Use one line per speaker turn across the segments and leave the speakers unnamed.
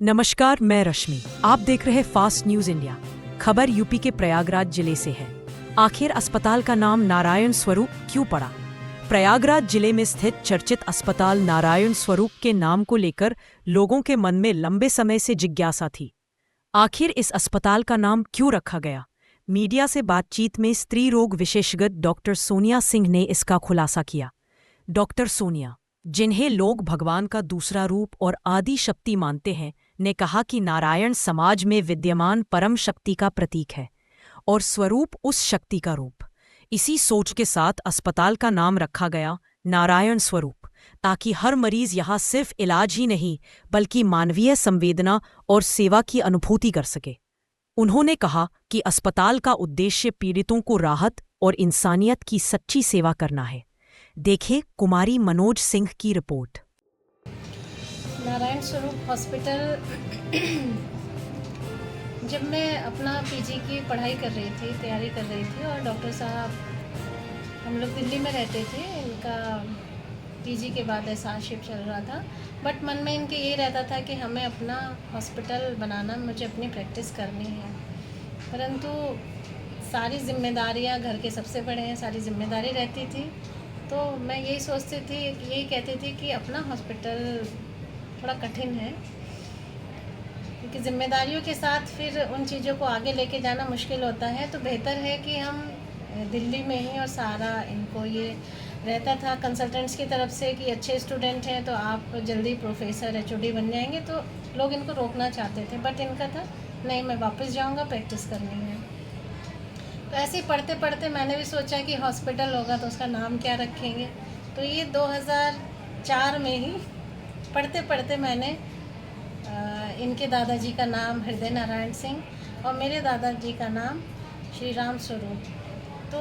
नमस्कार, मैं रश्मि। आप देख रहे फास्ट न्यूज इंडिया। खबर यूपी के प्रयागराज जिले से है। आखिर अस्पताल का नाम नारायण स्वरूप क्यों पड़ा? प्रयागराज जिले में स्थित चर्चित अस्पताल नारायण स्वरूप के नाम को लेकर लोगों के मन में लंबे समय से जिज्ञासा थी। आखिर इस अस्पताल का नाम क्यों रखा गया? मीडिया से बातचीत में स्त्री रोग विशेषज्ञ डॉक्टर सोनिया सिंह ने इसका खुलासा किया। डॉक्टर सोनिया, जिन्हें लोग भगवान का दूसरा रूप और आदि शक्ति मानते हैं, ने कहा कि नारायण समाज में विद्यमान परम शक्ति का प्रतीक है और स्वरूप उस शक्ति का रूप। इसी सोच के साथ अस्पताल का नाम रखा गया नारायण स्वरूप, ताकि हर मरीज यहाँ सिर्फ इलाज ही नहीं बल्कि मानवीय संवेदना और सेवा की अनुभूति कर सके। उन्होंने कहा कि अस्पताल का उद्देश्य पीड़ितों को राहत और इंसानियत की सच्ची सेवा करना है। देखें कुमारी मनोज सिंह की रिपोर्ट।
नारायण स्वरूप हॉस्पिटल जब मैं अपना पीजी की पढ़ाई कर रही थी, तैयारी कर रही थी, और डॉक्टर साहब, हम लोग दिल्ली में रहते थे, इनका पीजी के बाद एसआरशिप चल रहा था, बट मन में इनके ये रहता था कि हमें अपना हॉस्पिटल बनाना, मुझे अपनी प्रैक्टिस करनी है। परंतु सारी जिम्मेदारियां, घर के सबसे बड़े हैं, सारी जिम्मेदारी रहती थी, तो मैं यही सोचती थी, यही कहती थी कि अपना हॉस्पिटल थोड़ा कठिन है, क्योंकि जिम्मेदारियों के साथ फिर उन चीज़ों को आगे लेके जाना मुश्किल होता है। तो बेहतर है कि हम दिल्ली में ही, और सारा इनको ये रहता था कंसल्टेंट्स की तरफ से कि अच्छे स्टूडेंट हैं तो आप जल्दी प्रोफेसर एचओडी बन जाएंगे, तो लोग इनको रोकना चाहते थे, बट इनका था नहीं, मैं वापस जाऊंगा, प्रैक्टिस करनी है। तो ऐसे ही पढ़ते पढ़ते मैंने भी सोचा कि हॉस्पिटल होगा तो उसका नाम क्या रखेंगे। तो ये 2004 में ही पढ़ते पढ़ते मैंने इनके दादाजी का नाम हृदय नारायण सिंह और मेरे दादाजी का नाम श्री राम स्वरूप, तो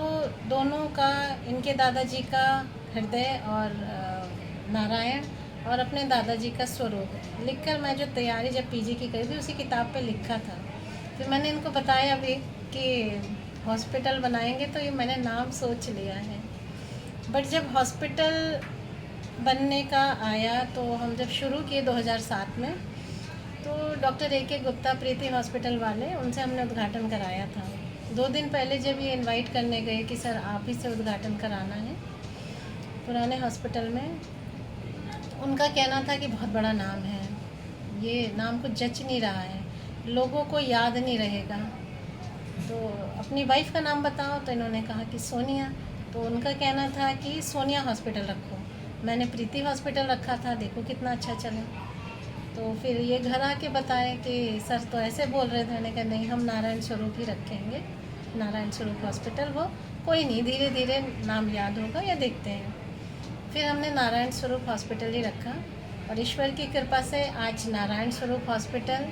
दोनों का, इनके दादाजी का हृदय और नारायण और अपने दादाजी का स्वरूप लिखकर मैं जो तैयारी जब पीजी की करी थी उसी किताब पे लिखा था। फिर मैंने इनको बताया भी कि हॉस्पिटल बनाएंगे, तो ये मैंने नाम सोच लिया है। बट जब हॉस्पिटल बनने का आया तो हम जब शुरू किए 2007 में, तो डॉक्टर ए के गुप्ता प्रीति हॉस्पिटल वाले, उनसे हमने उद्घाटन कराया था। 2 दिन पहले जब ये इनवाइट करने गए कि सर आप ही से उद्घाटन कराना है पुराने हॉस्पिटल में, उनका कहना था कि बहुत बड़ा नाम है, ये नाम को जच नहीं रहा है, लोगों को याद नहीं रहेगा, तो अपनी वाइफ का नाम बताओ। तो इन्होंने कहा कि सोनिया, तो उनका कहना था कि सोनिया हॉस्पिटल रखो। मैंने प्रीति हॉस्पिटल रखा था, देखो कितना अच्छा चला। तो फिर ये घर आके बताए कि सर तो ऐसे बोल रहे थे। मैंने कहा नहीं, हम नारायण स्वरूप ही रखेंगे, नारायण स्वरूप हॉस्पिटल हो, कोई नहीं, धीरे धीरे नाम याद होगा या देखते हैं। फिर हमने नारायण स्वरूप हॉस्पिटल ही रखा, और ईश्वर की कृपा से आज नारायण स्वरूप हॉस्पिटल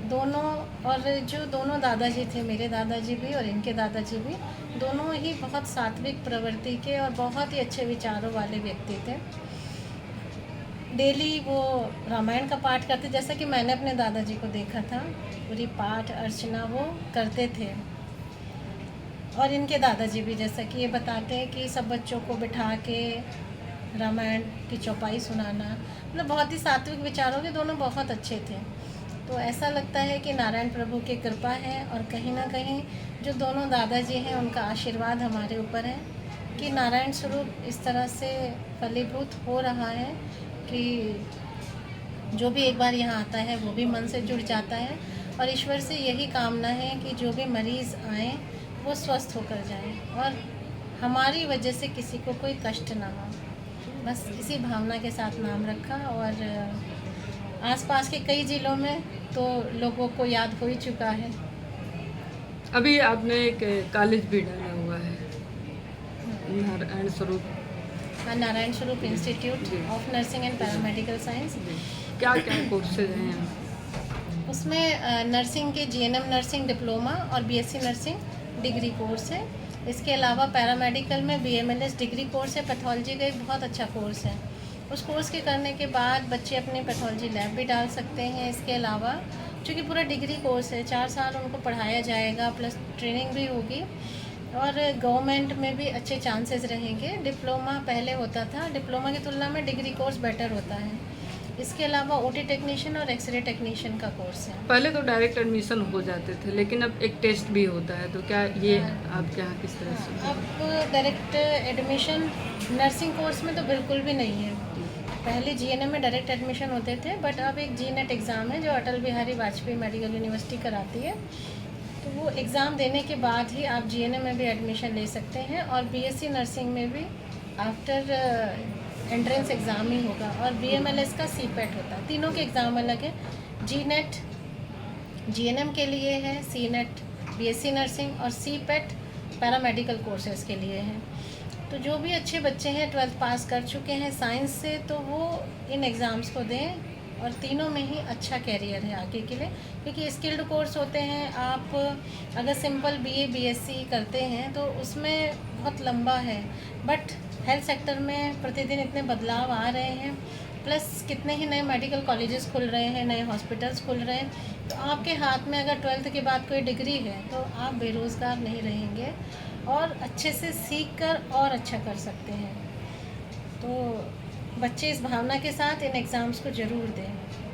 दोनों, और जो दोनों दादाजी थे, मेरे दादाजी भी और इनके दादाजी भी, दोनों ही बहुत सात्विक प्रवृत्ति के और बहुत ही अच्छे विचारों वाले व्यक्ति थे। डेली वो रामायण का पाठ करते, जैसा कि मैंने अपने दादाजी को देखा था, पूरी पाठ अर्चना वो करते थे। और इनके दादाजी भी, जैसा कि ये बताते हैं कि सब बच्चों को बिठा के रामायण की चौपाई सुनाना, मतलब बहुत ही सात्विक विचारों के, दोनों बहुत अच्छे थे। तो ऐसा लगता है कि नारायण प्रभु की कृपा है, और कहीं ना कहीं जो दोनों दादाजी हैं उनका आशीर्वाद हमारे ऊपर है कि नारायण स्वरूप इस तरह से फलीभूत हो रहा है कि जो भी एक बार यहाँ आता है वो भी मन से जुड़ जाता है, और ईश्वर से यही कामना है कि जो भी मरीज़ आए वो स्वस्थ होकर जाए और हमारी वजह से किसी को कोई कष्ट ना हो। बस इसी भावना के साथ नाम रखा, और आसपास के कई जिलों में तो लोगों को याद हो ही चुका है।
अभी आपने एक कॉलेज भी डाला हुआ है, नारायण स्वरूप।
हाँ, नारायण स्वरूप institute of nursing and paramedical science.
क्या क्या कोर्सेज हैं यहाँ?
उसमें नर्सिंग के जीएनएम नर्सिंग डिप्लोमा और बीएससी नर्सिंग डिग्री कोर्स है। इसके अलावा पैरामेडिकल में बीएमएलएस डिग्री कोर्स है। पैथोलॉजी का एक बहुत अच्छा कोर्स है। उस कोर्स के करने के बाद बच्चे अपनी पैथोलॉजी लैब भी डाल सकते हैं। इसके अलावा चूँकि पूरा डिग्री कोर्स है, 4 साल उनको पढ़ाया जाएगा, प्लस ट्रेनिंग भी होगी, और गवर्नमेंट में भी अच्छे चांसेस रहेंगे। डिप्लोमा पहले होता था, डिप्लोमा की तुलना में डिग्री कोर्स बेटर होता है। इसके अलावा ओटी टेक्नीशियन और एक्सरे टेक्नीशियन का कोर्स है।
पहले तो डायरेक्ट एडमिशन हो जाते थे, लेकिन अब एक टेस्ट भी होता है, तो क्या ये आपके यहाँ किस तरह से?
अब डायरेक्ट एडमिशन नर्सिंग कोर्स में तो बिल्कुल भी नहीं है। पहले जीएनएम में डायरेक्ट एडमिशन होते थे, बट अब एक जीनेट एग्ज़ाम है जो अटल बिहारी वाजपेयी मेडिकल यूनिवर्सिटी कराती है। तो वो एग्ज़ाम देने के बाद ही आप जीएनएम में भी एडमिशन ले सकते हैं, और बीएससी नर्सिंग में भी आफ्टर एंट्रेंस एग्ज़ाम ही होगा, और बीएमएलएस का सीपेट होता है। तीनों के एग्ज़ाम अलग है। जीनेट जीएनएम के लिए है, सीनेट बीएससी नर्सिंग, और सीपेट पैरामेडिकल कोर्सेज़ के लिए है। तो जो भी अच्छे बच्चे हैं 12th पास कर चुके हैं साइंस से, तो वो इन एग्ज़ाम्स को दें, और तीनों में ही अच्छा कैरियर है आगे के लिए, क्योंकि स्किल्ड कोर्स होते हैं। आप अगर सिंपल बीए बीएससी करते हैं तो उसमें बहुत लंबा है, बट हेल्थ सेक्टर में प्रतिदिन इतने बदलाव आ रहे हैं, प्लस कितने ही नए मेडिकल कॉलेजेस खुल रहे हैं, नए हॉस्पिटल्स खुल रहे हैं। तो आपके हाथ में अगर 12th के बाद कोई डिग्री है तो आप बेरोज़गार नहीं रहेंगे, और अच्छे से सीख कर और अच्छा कर सकते हैं। तो बच्चे इस भावना के साथ इन एग्ज़ाम्स को ज़रूर दें।